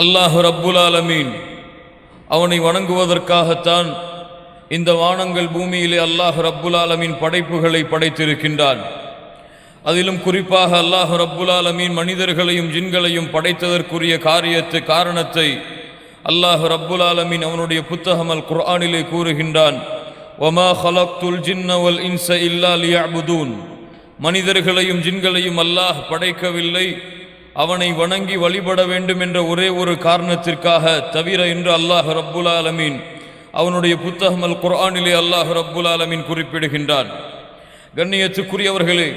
அல்லாஹ் ரப்புல் ஆலமீன் அவனை வணங்குவதற்காகத்தான் இந்த வானங்கள் பூமியிலே அல்லாஹ் ரப்புல் ஆலமீன் படைப்புகளை படைத்திருக்கின்றான். அதிலும் குறிப்பாக அல்லாஹ் ரப்புல் ஆலமீன் மனிதர்களையும் ஜின்களையும் படைத்ததற்குரிய காரணத்தை அல்லாஹ் ரப்புல் ஆலமீன் அவனுடைய புத்தகம் அல் குர்ஆனிலே கூறுகின்றான். வமா ஹலக்துல் ஜின்ன வல் இன்ஸ இல்லா லியஅ்புதூன். மனிதர்களையும் ஜின்களையும் அல்லாஹ் படைக்கவில்லை அவனை வணங்கி வழிபட வேண்டும் என்ற ஒரே ஒரு காரணத்திற்காக தவிர என்று அல்லாஹ் ரப்புல் ஆலமீன் அவனுடைய புத்தகம் அல் குர்ஆனிலே அல்லாஹ் ரப்புல் ஆலமீன் குறிப்பிடுகின்றான். கண்ணியத்துக்குரியவர்களே,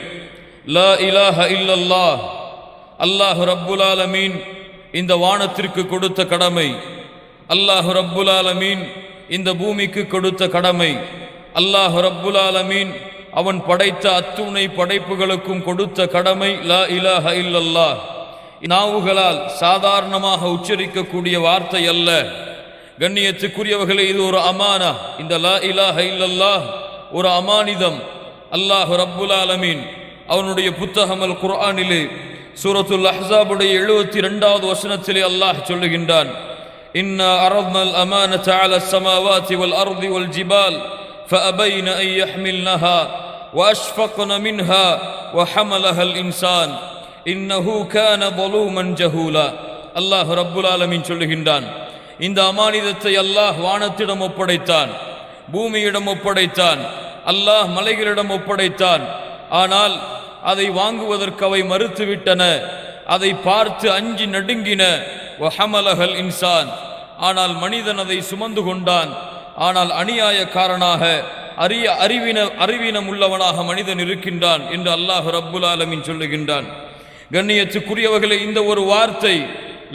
லா இலாஹ இல்லல்லாஹ் அல்லாஹ் ரப்புல் ஆலமீன் இந்த வானத்திற்கு கொடுத்த கடமை, அல்லாஹ் ரப்புல் ஆலமீன் இந்த பூமிக்கு கொடுத்த கடமை, அல்லாஹ் ரப்புல் ஆலமீன் அவன் படைத்த அத்துணை படைப்புகளுக்கும் கொடுத்த கடமை லா இலாஹ இல்லல்லாஹ். நாவுகளால் சாதாரணமாக உச்சரிக்கக்கூடிய வார்த்தை அல்ல. கண்ணியத்துக்குரியவர்களே, இது ஒரு அமானா. இந்த லா இலாஹ இல்லல்லாஹ் ஒரு அமானிதம். அல்லாஹ் ரப்புல் ஆலமீன் அவனுடைய புத்தகம் அல் குர்ஆனிலே சூரத்துல் அஹ்ஸாபுடைய 72வது வசனத்திலே அல்லாஹ் சொல்லுகின்றான். இன்னா அரத்னல் அமானத அலஸ் ஸமாவாதி வல் அர்தி வல் ஜிபால் ஃபஅபைன அன் யஹ்மில்னஹா வஅஷ்ஃபக்ன மின்ஹா வஹமலஹல் இன்சான் இன்னஹு கான ஸலூமன் ஜஹூலா. அல்லாஹ் ரப்புல் ஆலமீன் சொல்லுகின்றான், இந்த அமானிதத்தை அல்லாஹ் வானத்திடம் ஒப்படைத்தான், பூமியிடம் ஒப்படைத்தான், அல்லாஹ் மலைகளிடம் ஒப்படைத்தான். ஆனால் அதை வாங்குவதற்கு அவை மறுத்துவிட்டன, அதை பார்த்து அஞ்சி நடுங்கின. வஹமலஹல் இன்சான், ஆனால் மனிதன் அதை சுமந்து கொண்டான். ஆனால் அநியாயக்காரனாக அறிவீனம் உள்ளவனாக மனிதன் இருக்கின்றான் என்று அல்லாஹ் ரப்புல் ஆலமீன் சொல்லுகின்றான். கண்ணியத்துக்குரியவர்களே, இந்த ஒரு வார்த்தை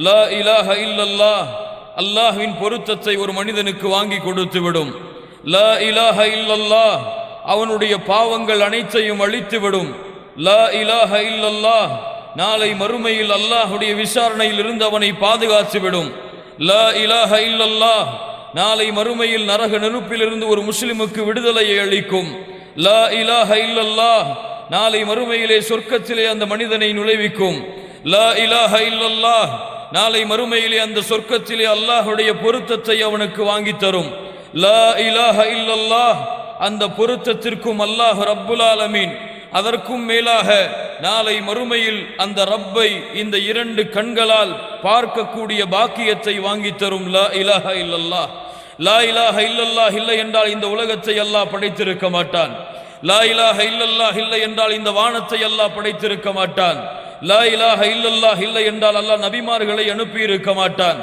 லா இலாஹ இல்லல்லாஹ் அல்லாஹ்வின் பொருத்தத்தை ஒரு மனிதனுக்கு வாங்கி கொடுத்து விடும். லா இலாஹ இல்லல்லாஹ் அவனுடைய பாவங்கள் அனைத்தையும் அழித்துவிடும். லா இலாஹ இல்லல்லாஹ் நாளை மறுமையில் அல்லாஹுடைய விசாரணையில் இருந்து அவனை பாதுகாத்துவிடும். லா இலாஹ இல்லல்லாஹ் நாளை மறுமையில் நரக நெருப்பிலிருந்து ஒரு முஸ்லிமுக்கு விடுதலையை அளிக்கும். லா இலாஹ இல்லல்லாஹ் நாளை மறுமையிலே சொர்க்கத்திலே அந்த மனிதனை நுழைவிக்கும். லா இலாஹ இல்லல்லாஹ் நாளை மறுமையிலே அந்த சொர்க்கத்திலே அல்லாஹுடைய பொருத்தத்தை அவனுக்கு வாங்கி தரும். லா இலாஹ இல்லல்லாஹ் அந்த பொருத்தத்திற்கும் அல்லாஹ் ரப்புல் ஆலமீன் அதற்கும் மேலாக நாளை மறுமையில் அந்த ரப்பை இந்த 2 கண்களால் பார்க்கக்கூடிய பாக்கியத்தை வாங்கி தரும். லா இலாஹ இல்லல்லாஹ். லா இலாஹ இல்லல்லாஹ் இல்லை என்றால் இந்த உலகத்தை அல்லாஹ் படைத்திருக்க மாட்டான். லா இலாஹ இல்லல்லாஹ் இல்லை என்றால் இந்த வானத்தை அல்லாஹ் படைத்திருக்க மாட்டான். லா இலாஹ இல்லல்லாஹ் இல்லை என்றால் அல்லாஹ் நபிமார்களை அனுப்பி இருக்க மாட்டான்.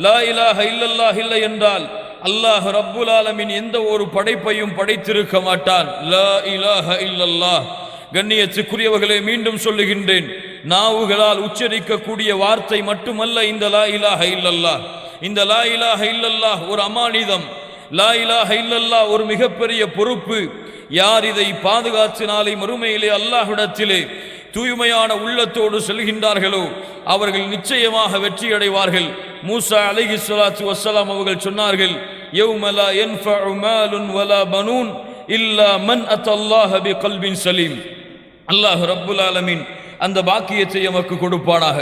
லா இலாஹ இல்லல்லாஹ் இல்லை என்றால் அல்லாஹ் ரப்புல் ஆலமீன் எந்த ஒரு படைப்பையும் படைத்திருக்க மாட்டான். லா இலாஹ இல்லல்லாஹ். கண்ணியத்துக்குரியவர்களே, மீண்டும் சொல்லுகின்றேன், நாவுகளால் உச்சரிக்கக்கூடிய வார்த்தை மட்டுமல்ல இந்த லா இலாஹ இல்லல்லாஹ். இந்த லா இலாஹ இல்லல்லாஹ் ஒரு அமானிதம். லா இலாஹ இல்லல்லாஹ் ஒரு மிகப்பெரிய பொறுப்பு. யார் இதை பாதுகாத்தினாலே மறுமையிலே அல்லாஹ்விடத்திலே தூய்மையான உள்ளத்தோடு செல்கின்றார்களோ அவர்கள் நிச்சயமாக வெற்றி அடைவார்கள். மூசா அலைஹிஸ்ஸலாத்து வஸ்ஸலாம் அவர்கள் சொன்னார்கள், யௌம லா யன்ஃபஉ மாலுன் வலா பனூன் இல்லா மன் அத்தல்லாஹ பிகல்பின் சலீம். அல்லாஹ் ரப்புல் ஆலமீன் அந்த பாக்கியத்தை நமக்கு கொடுப்பானாக.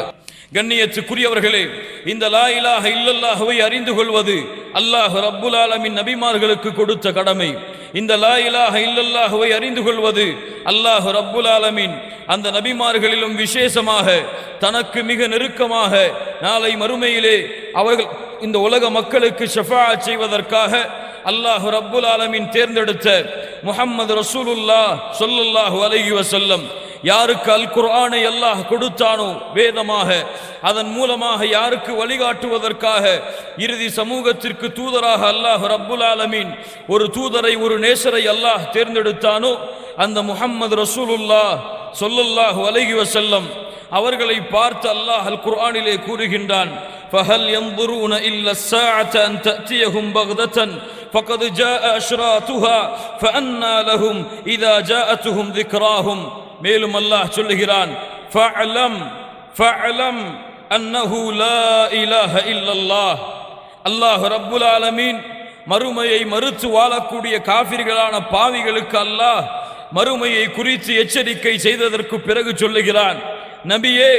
கண்ணியத்துக்குரியவர்களே, இந்த லா இலாஹ இல்லல்லாஹ்வை அறிந்து கொள்வது அல்லாஹ் ரப்புல் ஆலமீன் நபிமார்களுக்கு கொடுத்த கடமை. இந்த லா இலாஹ இல்லல்லாஹ்வை அறிந்து கொள்வது அல்லாஹ் ரப்புல் ஆலமீன் அந்த நபிமார்களிலும் விசேஷமாக தனக்கு மிக நெருக்கமாக நாளை மறுமையிலே அவர்கள் இந்த உலக மக்களுக்கு ஷஃபாஅத் செய்வதற்காக அல்லாஹ் ரப்புல் ஆலமீன் தேர்ந்தெடுத்த முஹம்மது ரசூலுல்லாஹ் ஸல்லல்லாஹு அலைஹி வஸல்லம் யாருக்கு அல் குர்ஆனை அல்லாஹ் கொடுத்தானோ வேதமாக, அதன் மூலமாக யாருக்கு வழிகாட்டுவதற்காக இறுதி சமூகத்திற்கு தூதராக அல்லாஹ் ரப்புல் ஆலமீன் ஒரு தூதரை ஒரு நேசரை அல்லாஹ் தேர்ந்தெடுத்தானோ அந்த முஹம்மது ரசூலுல்லாஹ் ஸல்லல்லாஹு அலைஹி வஸல்லம் அவர்களை பார்த்து அல்லாஹ் அல் குர்ஆனிலே கூறுகின்றான், ஃபஹல் யன்துரூன இல்லா ஸாஅத அன் தஅதியஹும் பக்ததன் ஃபகத் ஜாஅ அஷ்ராத்துஹா ஃபஅன்னா லஹும் இதா ஜாஅத்துஹும் ذிக்ராஹும். மேலும் அல்லாஹ் சொல்லுகிறான், ஃபஅலம் அன்னஹு லா இலாஹ இல்லல்லாஹ். அல்லாஹ் ரப்புல் ஆலமீன் மறுமையை மறுத்து வாழக்கூடிய காஃபிர்களான பாவிகளுக்கு அல்லாஹ் மறுமையை குறித்து எச்சரிக்கை செய்ததற்கு பிறகு சொல்லுகிறான், நபியே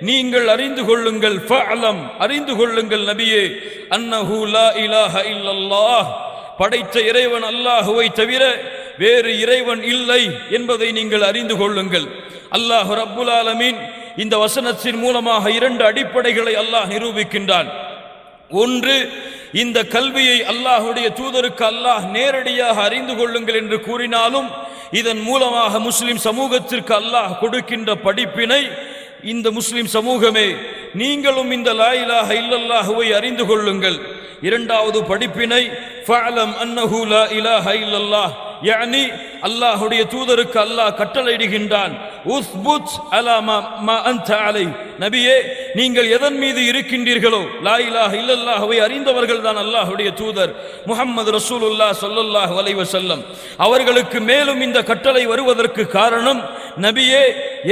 நீங்கள் அறிந்து கொள்ளுங்கள், ஃபஅலம் அறிந்து கொள்ளுங்கள் நபியே, அன்னஹு லா இலாஹ இல்லல்லாஹ் படைத்த இறைவன் அல்லாஹுவை தவிர வேறு இறைவன் இல்லை என்பதை நீங்கள் அறிந்து கொள்ளுங்கள். அல்லாஹ் ரப்புல் ஆலமீன் இந்த வசனத்தின் மூலமாக 2 அடிப்படைகளை அல்லாஹ் நிரூபிக்கின்றான். ஒன்று, இந்த கல்வியை அல்லாஹுடைய தூதருக்கு அல்லாஹ் நேரடியாக அறிந்து கொள்ளுங்கள் என்று கூறினாலும் இதன் மூலமாக முஸ்லிம் சமூகத்திற்கு அல்லாஹ் கொடுக்கின்ற படிப்பினை, இந்த முஸ்லிம் சமூகமே நீங்களும் இந்த லா இலாஹ இல்லல்லாஹுவை அறிந்து கொள்ளுங்கள். இரண்டாவது படிப்பினை, ஃபஅலம் அன்னஹு லா இலாஹ இல்லல்லாஹ், யானி அல்லாஹுடைய தூதருக்கு அல்லாஹ் கட்டளையிடுகின்றான், உஸ்புத் அலா மா அன்த அலை, நபியே நீங்கள் எதன் மீது இருக்கின்றீர்களோ, லா இலாஹ இல்லல்லாஹுவை அறிந்தவர்கள் தான் அல்லாஹுடைய தூதர் முஹம்மது ரசூலுல்லாஹ் ஸல்லல்லாஹு அலைஹி வஸல்லம். அவர்களுக்கு மேலும் இந்த கட்டளை வருவதற்கு காரணம், நபியே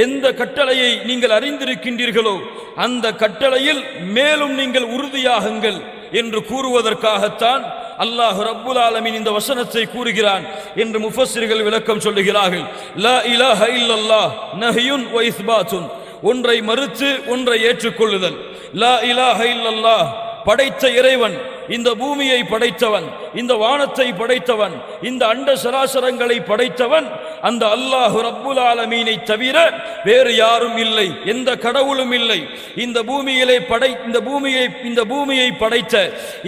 எந்த கட்டளையை நீங்கள் அறிந்திருக்கின்றீர்களோ அந்த கட்டளையில் மேலும் நீங்கள் உறுதியாகுங்கள் என்று கூறுவதற்காகத்தான் அல்லாஹ் ரப்புல் ஆலமீன் இந்த வசனத்தை கூறுகிறான் என்று முஃபஸ்ஸிர்கள் விளக்கம் சொல்லுகிறார்கள். லா இலாஹ இல்லல்லாஹ் நஹ்யுன் வ இஸ்பாத்துன், ஒன்றை மறுத்து ஒன்றை ஏற்றுக்கொள்ளுதல். லா இலாஹ இல்லல்லாஹ் படைத்த இறைவன், இந்த பூமியை படைத்தவன், இந்த வானத்தை படைத்தவன், இந்த அண்ட சராசரங்களை படைத்தவன் அந்த அல்லாஹ் ரப்புல் ஆலமீனை தவிர வேறு யாரும் இல்லை, எந்த கடவுளும் இல்லை. இந்த பூமியை படைத்த,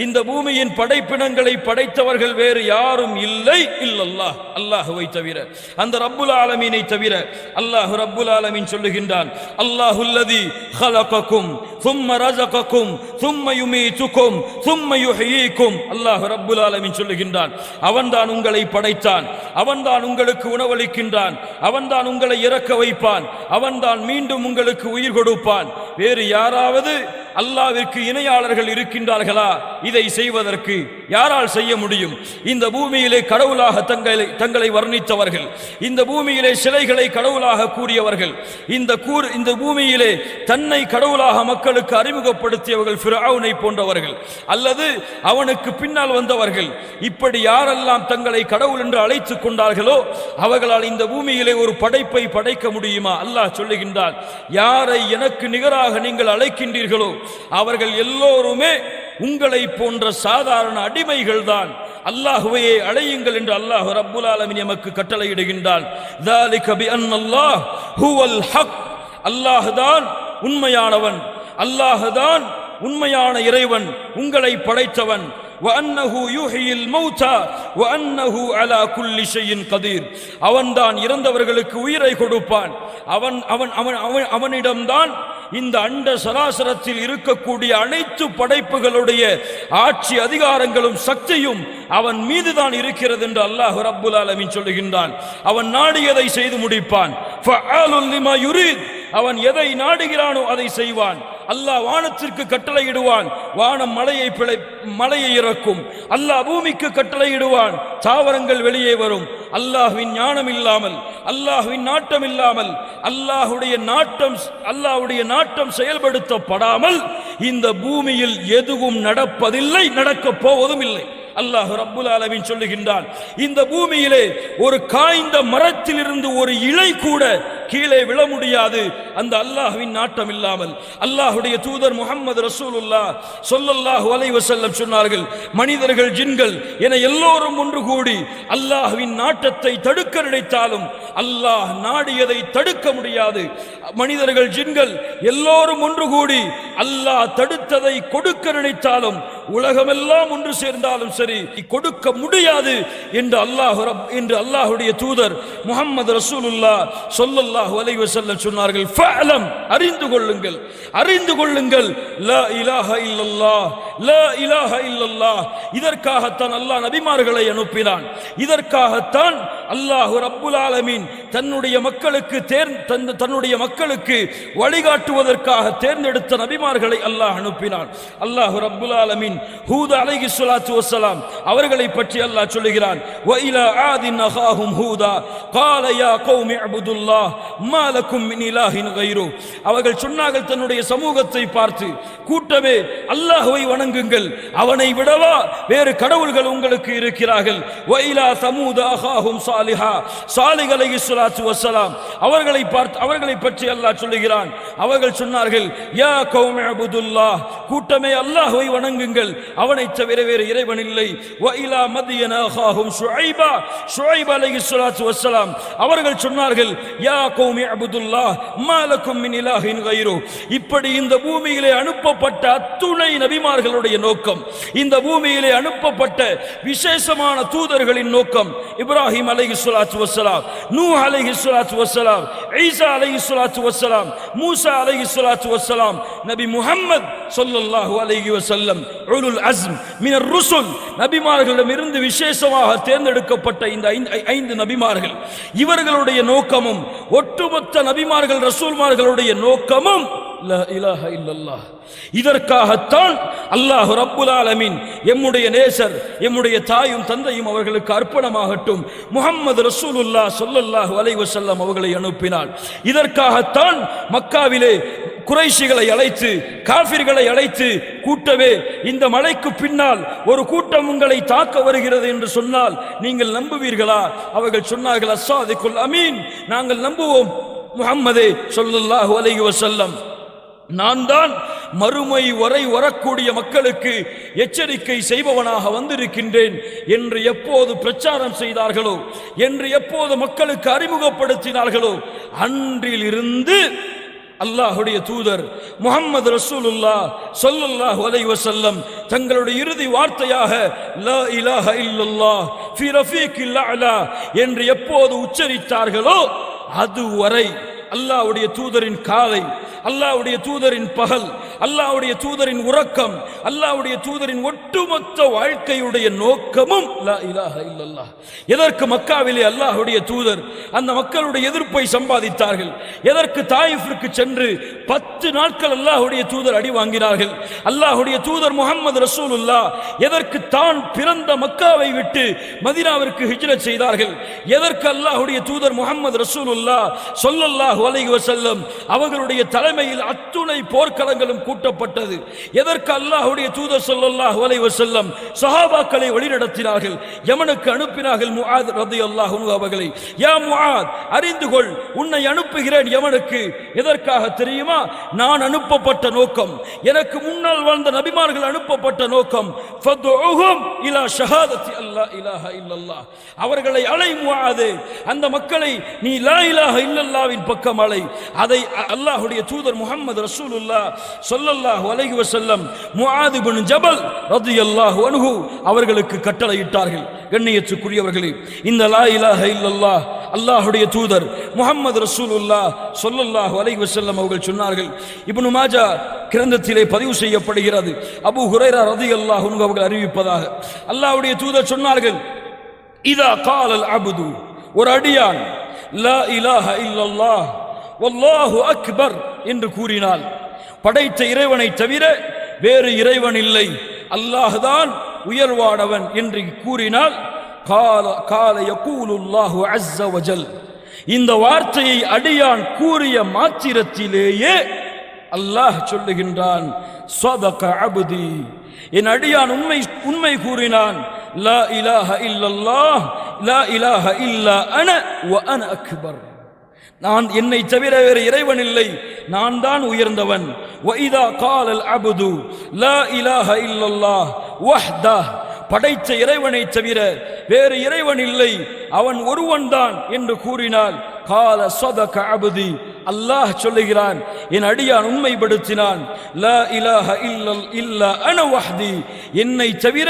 இந்த பூமியின் படைப்பினங்களை படைத்தவர்கள் வேறு யாரும் இல்லை, இல்லல்லாஹ் அல்லாஹுவை தவிர, அந்த ரப்புல் ஆலமீனை தவிர. அல்லாஹ் ரப்புல் ஆலமீன் சொல்லுகின்றான், அல்லாஹுல்லதி ஹலகக்கும் ثم رزقكم ثم يميتكم ثم يحييكم. அல்லாஹ் ரப்புல் ஆலமீன் சொல்லுகின்றான், அவன்தான் உங்களை படைத்தான், அவன்தான் உங்களுக்கு உணவளிக்கின்றான், அவன்தான் உங்களை இறக்க வைப்பான், அவன்தான் மீண்டும் உங்களுக்கு உயிர் கொடுப்பான். வேறு யாராவது அல்லாஹ்விற்கு இணையாளர்கள் இருக்கின்றார்களா இதை செய்வதற்கு? யாரால் செய்ய முடியும்? இந்த பூமியிலே கடவுளாக தங்களை வர்ணித்தவர்கள், இந்த பூமியிலே சிலைகளை கடவுளாக கூறியவர்கள், இந்த பூமியிலே தன்னை கடவுளாக மக்களுக்கு அறிமுகப்படுத்தியவர்கள் ஃபிரௌனை போன்றவர்கள், அல்லது அவனுக்கு பின்னால் வந்தவர்கள். இப்படி யாரெல்லாம் தங்களை கடவுள் என்று அழைத்துக் கொண்டார்களோ அவர்களால் இந்த பூமியிலே ஒரு படைப்பை படைக்க முடியுமா? அல்லாஹ் சொல்லுகின்றான், யாரை எனக்கு நிகராக நீங்கள் அழைக்கின்றீர்களோ அவர்கள் எல்லோருமே உங்களை போன்ற சாதாரண அடிமைகள் தான். அல்லாஹ்வையே அழையுங்கள் என்று அல்லாஹ் ரப்புல் ஆலமீன் நமக்கு கட்டளையிடுகின்றான். ذَلِكَ بِأَنَّ اللَّهَ هُوَ الْحَقُّ, அல்லாஹ் தான் உண்மையானவன், அல்லாஹ் தான் உண்மையான இறைவன், உங்களை படைத்தவன். وَأَنَّهُ يُحْيِي الْمَوْتَى وَأَنَّهُ عَلَى كُلِّ شَيْءٍ قَدِيرٌ, அவன்தான் இறந்தவர்களுக்கு உயிரை கொடுப்பான். அவனிடம்தான் இந்த அண்ட சராசரத்தில் இருக்கக்கூடிய அனைத்து படைப்புகளுடைய ஆட்சி அதிகாரங்களும் சக்தியும் அவன் மீதுதான் இருக்கிறது என்று அல்லாஹ் ரப்புல் ஆலமீன் சொல்லுகின்றான். அவன் நாடியதை செய்து முடிப்பான். ஃபஅலுல் லிமா யுரீத், அவன் எதை நாடுகிறானோ அதை செய்வான். அல்லாஹ் வானத்திற்கு கட்டளையிடுவான், வானம் மழையை இறக்கும். அல்லாஹ் பூமிக்கு கட்டளையிடுவான், தாவரங்கள் வெளியே வரும். அல்லாஹ்வின் ஞானம் இல்லாமல், அல்லாஹ்வின் நாட்டம் இல்லாமல், அல்லாஹ்வுடைய நாட்டம் செயல்படுத்தப்படாமல் இந்த பூமியில் எதுவும் நடப்பதில்லை, நடக்கப் போவதும் இல்லை. அல்லாஹ் ரப்புல் ஆலமீன் சொல்லுகின்றான், இந்த பூமியிலே ஒரு காய்ந்த மரத்திலிருந்து ஒரு இலை கூட கீழே விழ முடியாது அந்த அல்லாஹ்வின் நாட்டம் இல்லாமல். அல்லாஹ்வுடைய தூதர் முஹம்மது ரசூலுல்லாஹ் ஸல்லல்லாஹு அலைஹி வஸல்லம் சொன்னார்கள், மனிதர்கள் ஜின்கள் என எல்லோரும் ஒன்று கூடி அல்லாஹ்வின் நாட்டத்தை தடுக்க நினைத்தாலும் அல்லாஹ் நாடியதை தடுக்க முடியாது. மனிதர்கள் ஜின்கள் எல்லோரும் ஒன்று கூடி அல்லாஹ் தடுத்ததை கொடுக்க நினைத்தாலும், உலகமெல்லாம் ஒன்று சேர்ந்தாலும் சரி கொடுக்க முடியாது என்று அல்லாஹ்வுடைய தூதர் முஹம்மது ரசூலுல்லாஹ் ஸல்லல்லாஹு அலைஹி வஸல்லம் சொன்னார்கள். ஃபஅலம், அறிந்து கொள்ளுங்கள், அறிந்து கொள்ளுங்கள், லா இலாஹ இல்லல்லாஹ், லா இலாஹ இல்லல்லாஹ். இதற்காகத்தான் அல்லாஹ் நபிமார்களை அனுப்பினான். இதற்காகத்தான் அல்லாஹ் ரப்புல் ஆலமீன் தன்னுடைய மக்களுக்கு வழிகாட்டுவதற்காக தேர்ந்தெடுத்த நபிமார்களை அல்லாஹ் அனுப்பினான். அல்லாஹ் ரப்புல் ஆலமீன் ஹூத் அலைஹிஸ்ஸலாத்து வஸ்ஸலாம் அவர்களை பற்றி அல்லாஹ் சொல்லுகிறான், வ இலா ஆதின் அகாஹும் ஹூதா قال يا قوم اعبدوا الله ما لكم من اله غيره. அவர்கள் சொன்னார்கள் தன்னுடைய சமூகத்தை பார்த்து, கூட்டமே அல்லாஹ்வை வணங்குங்கள், அவனை விடவா வேறு கடவுள்கள் உங்களுக்கு இருக்கிறார்கள். வைலா சமூத அஹாஹும் சாலிஹா, சாலிஹ் அலைஹிஸ்ஸலாத்து வஸ்ஸலாம் அவர்களை பற்றி அல்லாஹ் சொல்லுகிறான். அவர்கள் சொன்னார்கள், யா கௌமி அபுதுல்லாஹ், கூட்டமே அல்லாஹ்வை வணங்குங்கள், அவனை தவிர வேறு இறைவன் இல்லை. வைலா மதியன அஹாஹும் ஷுஐபா, ஷுஐப் அலைஹிஸ்ஸலாத்து வஸ்ஸலாம் அவர்கள் சொன்னார்கள், யா கௌமி அபுதுல்லாஹ் மா லக்கும் மின் இலாஹின் கைரு. இப்படி இந்த பூமியிலே அனுப்பப்பட்ட அத்துணை நபிமார்களுடைய நோக்கம், இந்த பூமியிலே அனுப்பப்பட்ட விசேஷமான தூதர்களின் நோக்கம், இப்ராஹிம் அலைஹிஸ்ஸலாத்து வஸ்ஸலாம், நூஹ் அலைஹிஸ்ஸலாத்து வஸ்ஸலாம், ஈசா அலைஹிஸ்ஸலாத்து வஸ்ஸலாம், மூசா அலைஹிஸ்ஸலாத்து வஸ்ஸலாம், நபி முஹம்மத் ஸல்லல்லாஹு அலைஹி வஸல்லம், உலுல் அஸ்ம் மினர் ருசுல், நபிமார்களிடமிருந்து விசேஷமாக தேர்ந்தெடுக்கப்பட்ட இந்த 5 நபிமார்கள், இவர்களுடைய நோக்கமும் ஒட்டுமொத்த நபிமார்கள் ரசூல்மார்களுடைய நோக்கமும் லா இலாஹ இல்லல்லாஹ். இதற்காகத்தான் அல்லாஹ் ரப்புல் ஆலமீன் எம்முடைய நேசர், எம்முடைய தாயும் தந்தையும் அவர்களுக்கு அர்ப்பணமாகட்டும் முஹம்மது ரசூலுல்லாஹ் ஸல்லல்லாஹு அலைஹி வஸல்லம் அவர்களை அனுப்பினார். இதற்காகத்தான் மக்காவிலே குறைஷிகளை அழைத்து, காஃபிர்களை அழைத்து, கூட்டவே இந்த மலைக்கு பின்னால் ஒரு கூட்டம் உங்களை தாக்க வருகிறது என்று சொன்னால் நீங்கள் நம்புவீர்களா? அவர்கள் சொன்னார்கள், அஸ்ஸாதிகுல் அமீன், நாங்கள் நம்புவோம் முஹம்மதே ஸல்லல்லாஹு அலைஹி வஸல்லம், நான் தான் மறுமை வரை வரக்கூடிய மக்களுக்கு எச்சரிக்கை செய்பவனாக வந்திருக்கின்றேன் என்று எப்போது பிரச்சாரம் செய்தார்களோ, என்று எப்போது மக்களுக்கு அறிமுகப்படுத்தினார்களோ, அன்றிலிருந்து அல்லாஹ்வுடைய தூதர் முஹம்மது ரசூலுல்லாஹ் ஸல்லல்லாஹு அலைஹி வஸல்லம் தங்களுடைய இறுதி வார்த்தையாக லா இலாஹ இல்லல்லாஹ் ஃபீ ரஃபீக்கில் அலா என்று எப்போது உச்சரித்தார்களோ அதுவரை அல்லாஹ்வுடைய தூதரின் காலை, அல்லாஹ்வுடைய தூதரின் பகல், அல்லாஹ்வுடைய தூதரின் உறக்கம், அல்லாஹ்வுடைய தூதரின் ஒட்டுமொத்த வாழ்க்கையுடைய நோக்கமும் லா இலாஹ இல்லல்லாஹ். எதற்கு மக்காவிலே அல்லாஹ்வுடைய தூதர் அந்த மக்களுடைய எதிர்ப்பை சம்பாதித்தார்கள்? எதற்கு தாயிஃபிற்கு சென்று 10 நாட்கள் அல்லாஹ்வுடைய தூதர் அடி வாங்கினார்கள்? அல்லாஹ்வுடைய தூதர் முஹம்மது ரசூலுல்லாஹ் எதற்கு தான் பிறந்த மக்காவை விட்டு மதீனாவிற்கு ஹிஜ்ரத் செய்தார்கள்? எதற்கு அல்லாஹ்வுடைய தூதர் முஹம்மது ரசூலுல்லாஹ் ஸல்லல்லாஹு அலைஹி வஸல்லம் அவர்களுடைய தலைமையில் அத்துணை போர்க்களங்களும் கூட்டப்பட்டது? எதற்கு அல்லாஹ்வுடைய தூதர் ஸல்லல்லாஹு அலைஹி வஸல்லம் சஹாபாக்களை வழிநடத்தினார்கள்? யமனுக்கு அனுப்பினார்கள் முஆத் ரலியல்லாஹு அன்ஹு அவர்களை. யா முஆத், அறிந்து கொள், உன்னை அனுப்புகிறேன் யமனுக்கு. எதற்காக தெரியுமா? நான் அனுப்பப்பட்ட நோக்கம், எனக்கு முன்னால் வாழ்ந்த நபிமார்கள் அனுப்பப்பட்ட நோக்கம், ஃபதுஉஹும் இலா ஷஹாதத்தி அல்லா இலாஹ இல்லல்லாஹ், அவர்களை அலை முஆதே, அந்த மக்களை நீ லா இலாஹ இல்லல்லாஹ்வின் பக்கம் அலை. அதை அல்லாஹ்வுடைய தூதர் முஹம்மது ரசூலுல்லாஹ் ஸல்லல்லாஹு அலைஹி வஸல்லம் முஆத் இப்னு ஜபல் ரலியல்லாஹு அன்ஹு அவர்களுக்கு கட்டளையிட்டார்கள். கண்ணியத்துக்குரியவர்களே, இந்த லா இலாஹ இல்லல்லாஹ் அல்லாஹ்வுடைய தூதர் முஹம்மது ரசூலுல்லாஹ் ஸல்லல்லாஹு அலைஹி வஸல்லம் அவர்கள் சொன்னார்கள். இப்னு மாஜா கிரந்தத்திலே பதிவு செய்யப்படுகிறது. அபூ ஹுரைரா ரலியல்லாஹு அன்ஹு அவர்கள் அறிவிப்பதாக அல்லாஹ்வுடைய தூதர் சொன்னார்கள், இதா காலல் அப்து, ஒரு அடியான் லா இலாஹ இல்லல்லாஹ் வல்லாஹு அக்பர் என்று கூறினால், படைத்த இறைவனை தவிர வேறு இறைவன் இல்லை, அல்லாஹ்தான் உயர்வானவன் என்று கூறினால், கால யகூலுல்லாஹு அஸ்ஸ வஜல், இந்த வார்த்தையை அடியான் கூறிய மாத்திரத்திலேயே அல்லாஹ் சொல்லுகின்றான், ஸதக அப்தி, என் அடியான் உண்மை கூறினான். லா இலாஹ இல்லல்லாஹ் லா இலாஹ இல்லா அன வ அன அக்பர், நான் என்னை தவிர வேறு இறைவன் இல்லை, நான் தான் உயர்ந்தவன். வஇதா காலல் அப்து லா இலாஹ இல்லல்லாஹ் வஹ்தஹ், படைத்த இறைவனை தவிர வேறு இறைவன் இல்லை, அவன் ஒருவன் தான் என்று கூறினால், கால ஸதக அப்தி, அல்லாஹ் சொல்லுகிறான், என் அடியான் உண்மைப்படுத்தினான். லா இலாஹ இல்லா அன வஹ்தி, என்னை தவிர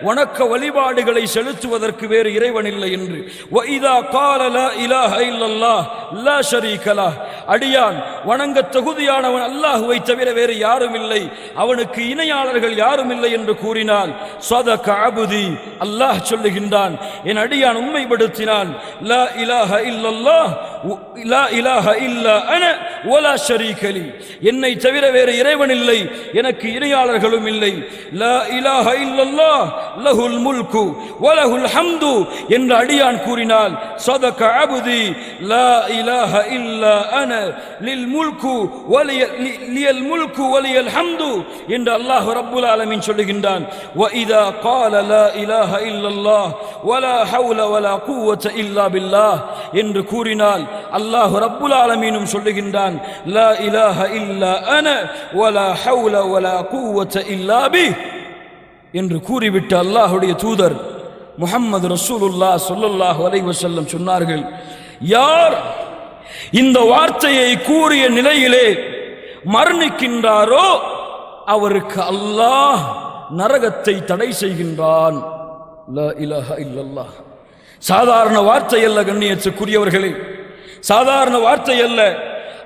வணக்க வழிபாடுகளை செலுத்துவதற்கு வேறு இறைவன் இல்லை என்று. வஇதா கால லா இலாஹ இல்லல்லாஹ் லா ஷரீக லஹ், அடியான் வணங்க தகுதியானவன் அல்லாஹ்வை தவிர வேறு யாரும் இல்லை, அவனுக்கு இணையாளர்கள் யாரும் இல்லை என்று கூறினால், ஸதக அப்தி, அல்லாஹ் சொல்லுகின்றான், என் அடியான் உண்மைப்படுத்தினான். லா இலாஹ இல்லல்லாஹ் லா இலாஹ இல்லா அன வலா ஷரீக லி, என்னை தவிர வேறு இறைவன் இல்லை, எனக்கு இணையாளர்களும் இல்லை. லா இலாஹ இல்லல்லாஹ் லஹுல் முல்கு வலஹுல் ஹம்து என்று அடியான் கூறினால் ஸதக அப்தி லா இலாஹ இல்லா அன லில் முல்கு லியல் முல்கு வலியல் ஹம்து என்று அல்லாஹ் ரப்புல் ஆலமீன் சொல்லுகின்றான். வ இதா قال لا اله الا الله ولا حول ولا قوه الا بالله என்று கூறினால் அல்லாஹ் ரப்புல் ஆலமீனும் சொல்லுகின்றான் லா இலாஹ இல்லா அன வலா ஹவுல வலா குவத இல்லா பி என்று கூறிவிட்டு அல்லாஹ்வுடைய தூதர் முஹம்மது ரசூலுல்லாஹ் ஸல்லல்லாஹு அலைஹி வஸல்லம் சொன்னார்கள், யார் இந்த வார்த்தையை கூறிய நிலையிலே மரணிக்கின்றாரோ அவருக்கு அல்லாஹ் நரகத்தை தடை செய்கின்றான். லா இலாஹ இல்லல்லாஹ் சாதாரண வார்த்தை அல்ல கண்ணியத்துக்குரியவர்களே, சாதாரண வார்த்தை அல்ல.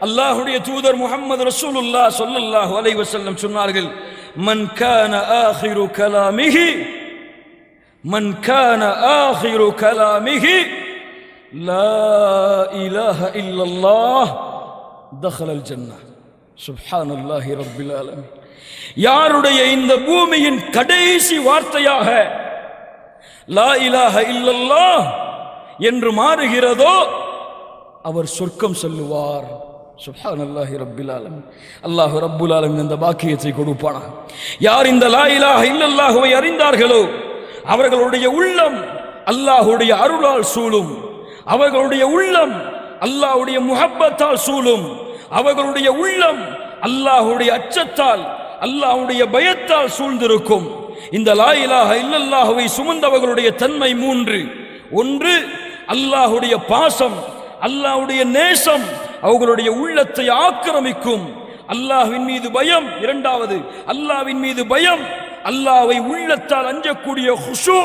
அல்லாஹ்வுடைய தூதர் முஹம்மது ரசூலுல்லாஹ் ஸல்லல்லாஹு அலைஹி வஸல்லம் சொன்னார்கள், மன் கான ஆகிரு கலாமிஹி லா இலாஹ இல்லல்லாஹ் தഖலல் ஜன்னah. சுப்ஹானல்லாஹி ரப்பில் ஆலமீன். யாருடைய இந்த பூமியின் கடைசி வார்த்தையாக லா இலாஹ இல்லல்லாஹ் என்று மாறுகிறதோ அவர் சொர்க்கம் செல்லுவார். சுப்ஹானல்லாஹி ரப்பில் ஆலமீன். அல்லாஹ் ரப்புல் ஆலமீன் இந்த பாக்கியத்தை கொடுப்பானா. யார் இந்த லா இலாஹ இல்லல்லாஹ்வை அறிந்தார்களோ அவர்களுடைய உள்ளம் அல்லாஹ்வுடைய அருளால் சூழும், அவர்களுடைய உள்ளம் அல்லாஹ்வுடைய முஹப்பத்தால் சூழும், அவர்களுடைய உள்ளம் அல்லாஹ்வுடைய அச்சத்தால் அல்லாஹ்வுடைய பயத்தால் சூழ்ந்திருக்கும். இந்த லா இலாஹ இல்லல்லாஹ்வை சுமந்தவர்களுடைய தன்மை மூன்று. ஒன்று அல்லாஹ்வுடைய பாசம், அல்லாஹ்வுடைய நேசம் அவர்களுடைய உள்ளத்தை ஆக்கிரமிக்கும். அல்லாஹ்வின் மீது பயம். இரண்டாவது அல்லாஹ்வின் மீது பயம், அல்லாஹ்வை உள்ளத்தால் அஞ்சக்கூடிய குஷூ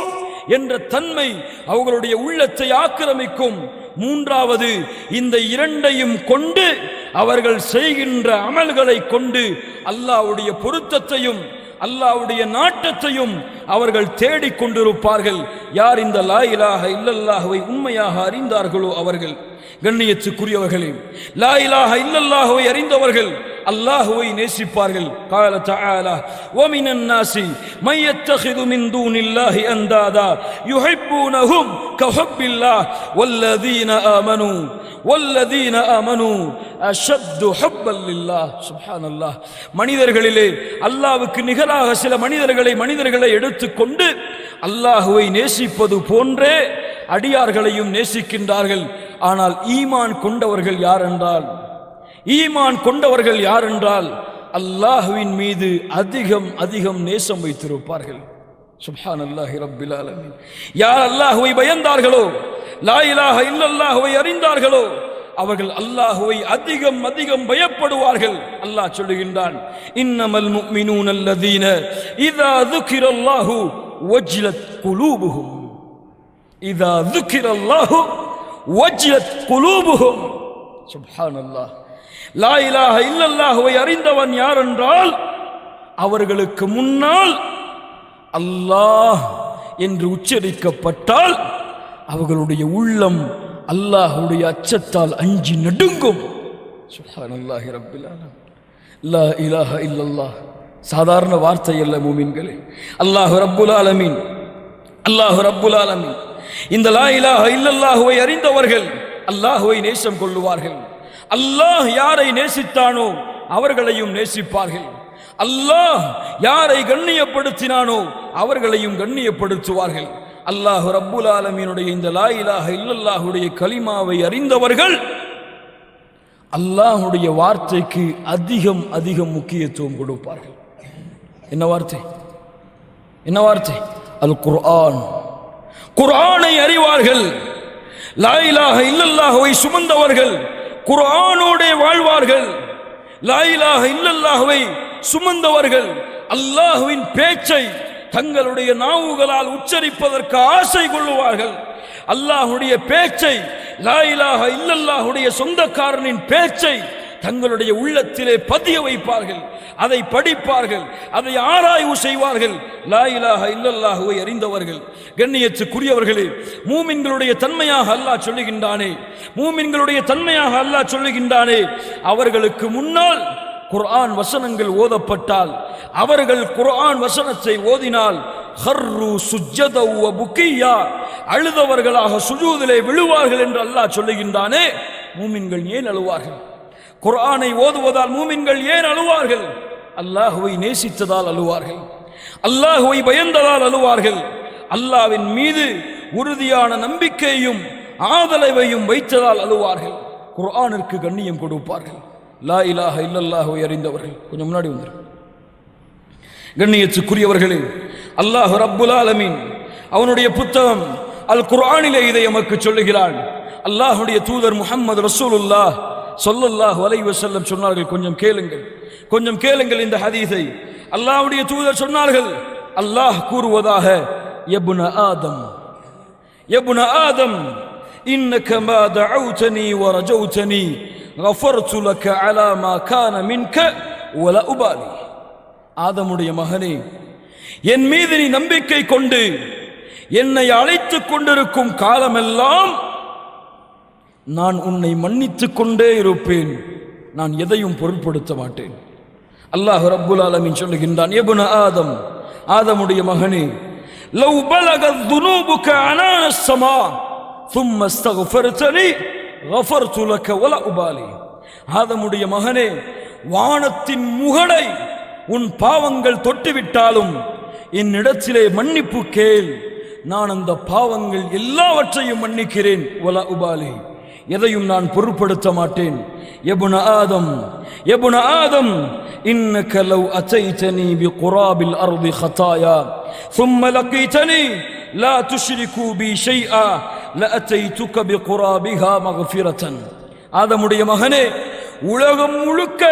என்ற தன்மை அவர்களுடைய உள்ளத்தை ஆக்கிரமிக்கும். மூன்றாவது இந்த இரண்டையும் கொண்டு அவர்கள் செய்கின்ற அமல்களை கொண்டு அல்லாஹ்வுடைய பொருத்தத்தையும் அல்லாஹ்வுடைய நாட்டத்தையும் அவர்கள் தேடிக்கொண்டிருப்பார்கள். யார் இந்த லா இலாஹ இல்லல்லாஹ்வை உண்மையாக அறிந்தார்களோ அவர்கள். கண்ணியத்துக்குரியவர்களே, லா இலாஹ இல்லல்லாஹ்வை அறிந்தவர்கள் அல்லாஹ்வை நேசிப்பார்கள். قال تعالى ومن الناس من يتخذ من دون الله اندادا يحبونهم كحب الله والذين آمنوا أشد حبا لله. சுப்ஹானல்லாஹ். மனிதர்களிலே அல்லாஹ்வுக்கு நிகராக சில மனிதர்களை எடுத்துக்கொண்டு அல்லாஹ்வை நேசிப்பது போன்றே அடியார்களையும் நேசிக்கின்றார்கள். ஆனால் ஈமான் கொண்டவர்கள் யார் என்றால் அல்லாஹ்வின் மீது அதிகம் நேசம் வைத்திருப்பார்கள். சுப்ஹானல்லாஹி ரப்பில் ஆலமீன். யார் அல்லாஹ்வை பயந்தார்களோ, லா இலாஹ இல்லல்லாஹ்வை அறிந்தார்களோ அவர்கள் அல்லாஹ்வை அதிகம் பயப்படுவார்கள். அல்லாஹ் சொல்லுகின்றான், இன்னமல் முஃமினூன அல்லதீன இதா ذுகிரல்லாஹு வஜ்லத் குலூபுஹும். இதா ذுகிரல்லாஹு வஜ்லத் குலூபுஹும். சுப்ஹானல்லாஹ். லா இலாஹ இல்லல்லாஹ்வை அறிந்தவன் யார் என்றால் அவர்களுக்கு முன்னால் அல்லாஹ் என்று உச்சரிக்கப்பட்டால் அவர்களுடைய உள்ளம் அல்லாஹ்வுடைய அச்சத்தால் அஞ்சி நடுங்கும். சுப்ஹானல்லாஹி ரப்பில் ஆலமீன். லா இலாஹ இல்லல்லாஹ் சாதாரண வார்த்தை அல்ல மூமின்களே. அல்லாஹ் ரப்புல் ஆலமீன் இந்த லா இலாஹ இல்லல்லாஹ்வை அறிந்தவர்கள் அல்லாஹ்வை நேசம் கொள்ளுவார்கள். அல்லாஹ் யாரை நேசித்தானோ அவர்களையும் நேசிப்பார்கள். அல்லாஹ் யாரை கண்ணியப்படுத்தினானோ அவர்களையும் கண்ணியப்படுத்துவார்கள். அல்லாஹ் ரப்புல் ஆலமீனுடைய இந்த லா இலாஹ இல்லல்லாஹுடைய கலிமாவை அறிந்தவர்கள் அல்லாஹ்வுடைய வார்த்தைக்கு அதிகம் முக்கியத்துவம் கொடுப்பார்கள். என்ன வார்த்தை? அல் குர்ஆன். குர்ஆனை அறிவார்கள். லா இலாஹ இல்லல்லாஹுவை சுமந்தவர்கள் குர்ஆனோடு வாழ்வார்கள். லா இலாஹ இல்லல்லாஹுவை சுமந்தவர்கள் அல்லாஹ்வின் பேச்சை தங்களுடைய நாவுகளால் உச்சரிப்பதற்கு ஆசை கொள்ளுவார்கள். அல்லாஹ்வுடைய பேச்சை, லா இலாஹ இல்லல்லாஹுடைய சொந்தக்காரனின் பேச்சை தங்களுடைய உள்ளத்திலே பதிய வைப்பார்கள், அதை படிப்பார்கள், அதை ஆராய்வு செய்வார்கள். லா இலாஹ இல்லல்லாஹுவை அறிந்தவர்கள். கண்ணியத்துக்குரியவர்களே, மூமின்களுடைய தன்மையாக அல்லாஹ் சொல்லுகின்றானே, மூமின்களுடைய தன்மையாக அல்லாஹ் சொல்லுகின்றானே, அவர்களுக்கு முன்னால் குர்ஆன் வசனங்கள் ஓதப்பட்டால், அவர்கள் குர்ஆன் வசனத்தை ஓதினால் ஹர்ரு சுஜ்ஜதா வ புகியா, அழுதவர்களாக சுஜூதிலே விழுவார்கள் என்று அல்லாஹ் சொல்லுகின்றானே. மூமின்கள் ஏன் அழுவார்கள்? குர்ஆனை ஓதுவதால் மூமின்கள் ஏன் அழுவார்கள்? அல்லாஹ்வை நேசித்ததால் அழுவார்கள், அல்லாஹ்வை பயந்ததால் அழுவார்கள், அல்லாஹ்வின் மீது உறுதியான நம்பிக்கையும் ஆதரவையும் வைத்ததால் அழுவார்கள், குர்ஆனிற்கு கண்ணியம் கொடுப்பார்கள். லா இலாஹ இல்லல்லாஹுவை அறிந்தவர்கள். கொஞ்சம் முன்னாடி வந்துரு. கண்ணியத்துக்குரியவர்களே, அல்லாஹ் ரப்புல் ஆலமீன் அவனுடைய புத்தகம் அல் குர்ஆனிலே இதை நமக்கு சொல்லுகிறான். அல்லாஹ்வுடைய தூதர் முஹம்மது ரசூலுல்லாஹ் ஸல்லல்லாஹு அலைஹி வஸல்லம் சொன்னார்கள், கொஞ்சம் கேளுங்கள், கொஞ்சம் கேளுங்கள் இந்த ஹதீஸை. அல்லாஹ்வுடைய தூதர் சொன்னார்கள், அல்லாஹ் கூறுவதாக, யப்ன ஆதம், யப்ன ஆதம், இன்னக மா தஅவுதனி வ ரஜௌதனி கஃபர்து லக அலா மா கான மின்க வல உபாலி. ஆதமுடைய மகனே, என் மீது நீ நம்பிக்கை கொண்டு என்னை அழைத்துக் கொண்டிருக்கும் காலமெல்லாம் நான் உன்னை மன்னித்துக் கொண்டே இருப்பேன், நான் எதையும் பொருட்படுத்த மாட்டேன். அல்லாஹ் ரப்புல் ஆலமீன் சொல்லுகின்றான், யப்ன ஆதம், ஆதமுடைய மகனே, லவ் பலகத் துனூபுக அனான ஸமா ثم استغفرتني غفرت لك ولا أبالي. ஆதமுடைய மகனே, வானத்தின் முகடை உன் பாவங்கள் தொட்டுவிட்டாலும் என்னிடத்திலே மன்னிப்பு கேள், நான் அந்த பாவங்கள் எல்லாவற்றையும் மன்னிக்கிறேன். வலா உபாலி, எதையும் நான் பொருட்படுத்த மாட்டேன். யப்ன ஆதம், யப்ன ஆதம், இன்னக லவ் அதைதனி பிகுராபில் அர்தி ஹதாயா ثم لقيتني لا تشركوا بي شيئا لأتيتك بقرابها مغفرة. ஆதமுடைய மகனே, உலகம் முழுக்க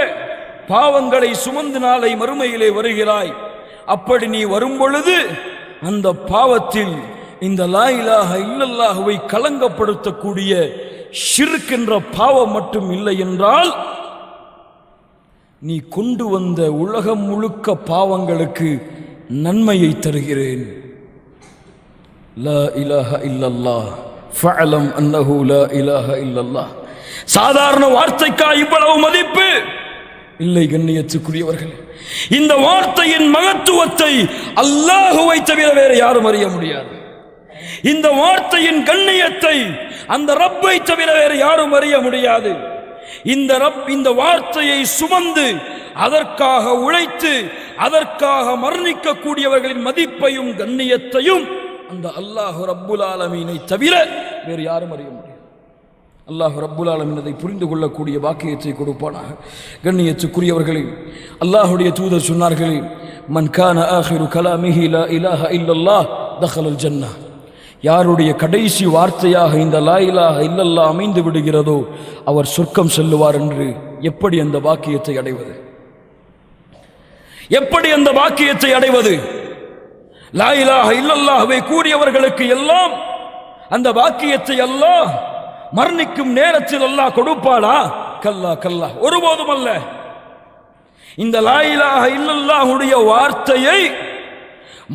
பாவங்களை சுமந்து நாளை மறுமையிலே வருகிறாய். அப்படி நீ வரும் பொழுது அந்த பாவத்தில் இந்த லா இலாஹ இல்லல்லாஹுவை கலங்கப்படுத்தக்கூடிய ஷிர்க் என்ற பாவம் மட்டும் இல்லை என்றால், நீ கொண்டு வந்த உலகம் முழுக்க பாவங்களுக்கு நன்மையை தருகிறேன். லா இலாஹ இல்லல்லாஹ் ஃபஅலம் அன்னஹு லா இலாஹ இல்லல்லாஹ். சாதாரண வார்த்தைக்கா இவ்வளவு மதிப்பு இல்லை? கண்ணியத்துக்குரியவர்கள், இந்த வார்த்தையின் மகத்துவத்தை அல்லாஹுவை தவிர வேறு யாரும் அறிய முடியாது. இந்த வார்த்தையின் கண்ணியத்தை அந்த ரப்பை தவிர வேறு யாரும் அறிய முடியாது. இந்த ரப் இந்த வார்த்தையை சுமந்து அதற்காக உழைத்து அதற்காக மரணிக்க கூடியவர்களின் மதிப்பையும் கண்ணியத்தையும் அந்த அல்லாஹ் ரப்புல் ஆலமீனை தவிர வேறு யாரும் அறிய முடியாது. அல்லாஹ் ரப்புல் ஆலமீன் அதை புரிந்து கொள்ளக்கூடிய பாக்கியத்தை கொடுப்பானாக. கண்ணியத்துக்குரியவர்களே, அல்லாஹ்வுடைய தூதர் சொன்னார்களே, மன் கான ஆகிரு கலாமிஹி லா இலாஹ இல்லல்லாஹ் தஹலல் ஜன்னah. யாருடைய கடைசி வார்த்தையாக இந்த லா இலாஹ இல்லல்லாஹ் அமைந்து விடுகிறதோ அவர் சொர்க்கம் செல்லுவார் என்று. எப்படி அந்த பாக்கியத்தை அடைவது? எப்படி அந்த பாக்கியத்தை அடைவது? லா இலாஹ இல்லல்லாஹ்வை கூறியவர்களுக்கு எல்லாம் அந்த பாக்கியத்தை அல்லாஹ் மரணிக்கும் நேரத்தில் அல்லாஹ் கொடுப்பாளா? கல்லா கல்லா, ஒருபோதும் அல்ல. இந்த லா இலாஹ இல்லல்லாஹுடைய வார்த்தையை